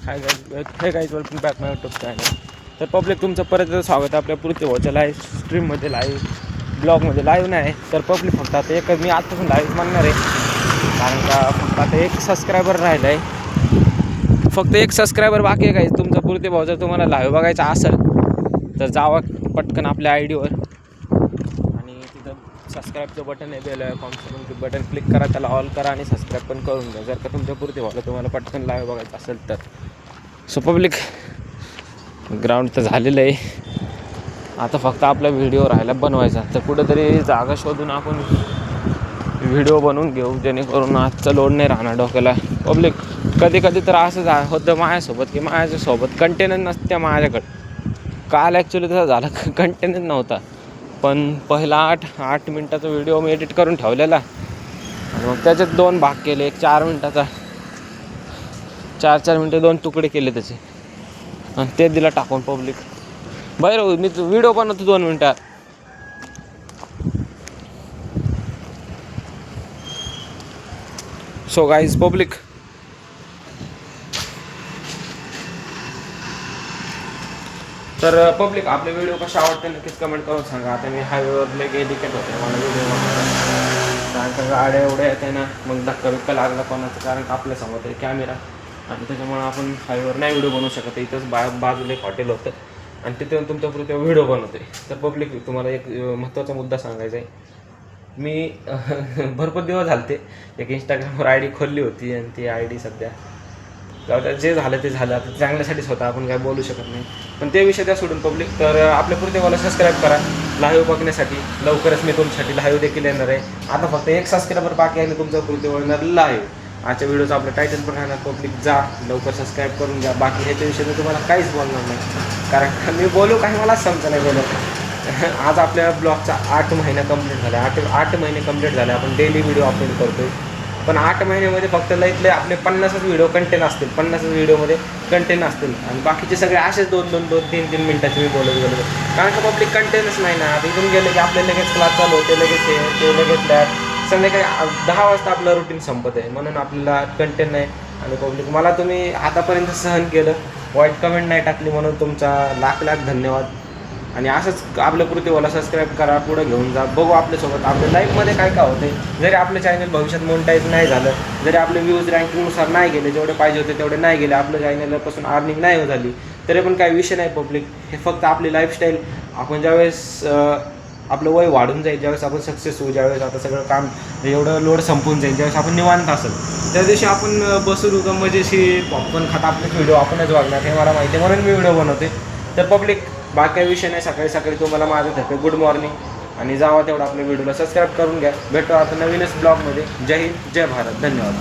हे guys welcome back माय YouTube channel. तर public तुमचं परत स्वागत आहे आपल्या पृथ्वी भाऊच्या लाईव्ह स्ट्रीममध्ये, लाईव्ह ब्लॉगमध्ये. लाईव्ह नाही तर पब्लिक फक्त आता एकच मी आजपासून लाईव्ह म्हणणार आहे, कारण का फक्त आता एक सबस्क्रायबर राहिला आहे. फक्त एक सबस्क्रायबर बाकी आहे गाईज. तुमचं पृथ्वी भाऊ जर तुम्हाला लाईव्ह बघायचा असेल तर जावा पटकन आपल्या आय डीवर आणि तिथं सबस्क्राईबचं बटन आहे, बेल आयकॉनचं बटन क्लिक करा, त्याला ऑल करा आणि सबस्क्राईब पण करून घ्या. जर का तुमच्या पृथ्वी भाऊला तुम्हाला पटकन लाईव्ह बघायचं असेल तर. सो पब्लिक ग्राउंड तर झालेलं आहे, आता फक्त आपला व्हिडिओ राहायला बनवायचा. तर कुठंतरी जागा शोधून आपण व्हिडिओ बनवून घेऊ, जेणेकरून आजचं लोड नाही राहणार डोक्याला. पब्लिक कधी कधी तर असं होतं माझ्यासोबत की माझ्यासोबत कंटेनच नसते माझ्याकडं. काल ॲक्च्युली तसं झालं, कंटेनच नव्हता. पण पहिला 8 मिनटाचा व्हिडिओ मी एडिट करून ठेवलेला आणि मग त्याच्यात 2 भाग केले. एक 4 मिनटाचा, 4 मिनटं 2 तुकडे केले त्याचे आणि ते दिला टाकून पब्लिक. बरं मी व्हिडिओ बनवतो 2 मिनटात. सो गाईज पब्लिक तर पब्लिक आपले व्हिडिओ कसे आवडते नक्कीच कमेंट करून सांगा. आता मी हायवेवर लगे डिकेट होते, मला व्हिडिओ कारण का गाड्या एवढ्या येते ना, मग धक्का बिक्का लागला कोणाचं, कारण का आपल्यासमोर आहे कॅमेरा आणि त्याच्यामुळे आपण हायवेवर नाही व्हिडिओ बनवू शकत. इथंच बाजूला एक हॉटेल होतं आणि तिथे तुमच्या व्हिडिओ बनवते. तर पब्लिक तुम्हाला एक महत्त्वाचा मुद्दा सांगायचा आहे. मी भरपूर दिवस झाले एक इंस्टाग्रामवर आय डी खोलली होती आणि ती आय डी सध्या जे झालं ते झालं, आता चांगल्यासाठीच होतं, आपण काय बोलू शकत नाही. पण ते विषय त्या सोडून पब्लिक तर आपल्या पृथ्वीला सबस्क्राईब करा लाईव्ह बघण्यासाठी. लवकरच मी तुमच्यासाठी लाईव्ह देखील येणार आहे. आता फक्त एक सबस्क्रायबर बाकी आहे आणि तुमचा पृथ्वीवर येणार लाईव्ह. आजच्या व्हिडिओचं आपलं टायटल पण राहणार. पब्लिक जा लवकर सबस्क्राईब करून घ्या. बाकी ह्याच्याविषयी मी तुम्हाला काहीच बोलणार नाही, कारण मी बोलू काही मलाच समजा नाही बोलत. आज आपल्या ब्लॉगचा 8 महिने कंप्लीट झाले. 8 महिने कंप्लीट झाले. आपण डेली व्हिडिओ अपलोड करतोय, पण 8 महिन्यामध्ये फक्त लईतले आपले 50च व्हिडिओ कंटेंट असतील. 50च व्हिडिओमध्ये कंटेंट असतील आणि बाकीचे सगळे असेच 2-3 मिनटाचे मी बोलत. कारण का पब्लिक कंटेंटच नाही ना. आता इथून गेले की आपले लगेच क्लास चालू होते, लगेच ते लगेच लॅब. संध्याकाळी 10 वाजता आपलं रुटीन संपत आहे, म्हणून आपल्याला कंटेंट नाही. आणि पब्लिक मला तुम्ही आतापर्यंत सहन केलं, वाईट कमेंट नाही टाकली, म्हणून तुमचा लाख धन्यवाद. आणि असंच आपल्या पृथ्वीला सबस्क्राईब करा, पुढं घेऊन जा. बघू आपल्यासोबत आपल्या लाईफमध्ये काय होते. जरी आपलं चॅनल भविष्यात मोनेटाईज नाही झालं, जरी आपले व्ह्यूज रँकिंगनुसार नाही गेले, जेवढे पाहिजे होते तेवढे नाही गेले, आपलं चॅनलपासून अर्निंग नाही झाली, तरी पण काही विषय नाही पब्लिक. हे फक्त आपली लाईफस्टाईल. आपण ज्यावेळेस आपलं वय वाढून जाईल, ज्यावेळेस आपण सक्सेस होऊ, ज्यावेळेस आता सगळं काम एवढं लोड संपून जाईल, ज्यावेळेस आपण निवांत असेल, त्या दिवशी आपण बसून उगम मजेशी पॉपकॉर्न खाता आपले व्हिडिओ आपणच वागणार, हे मला माहिती आहे, म्हणून मी व्हिडिओ बनवते. तर पब्लिक बाकी विषय नाही. सकाळी तुम्हाला माझं थके गुड मॉर्निंग आणि जावा तेवढं आपल्या व्हिडिओला सबस्क्राईब करून घ्या. भेटू आता नवीनच ब्लॉगमध्ये. जय हिंद, जय भारत, धन्यवाद.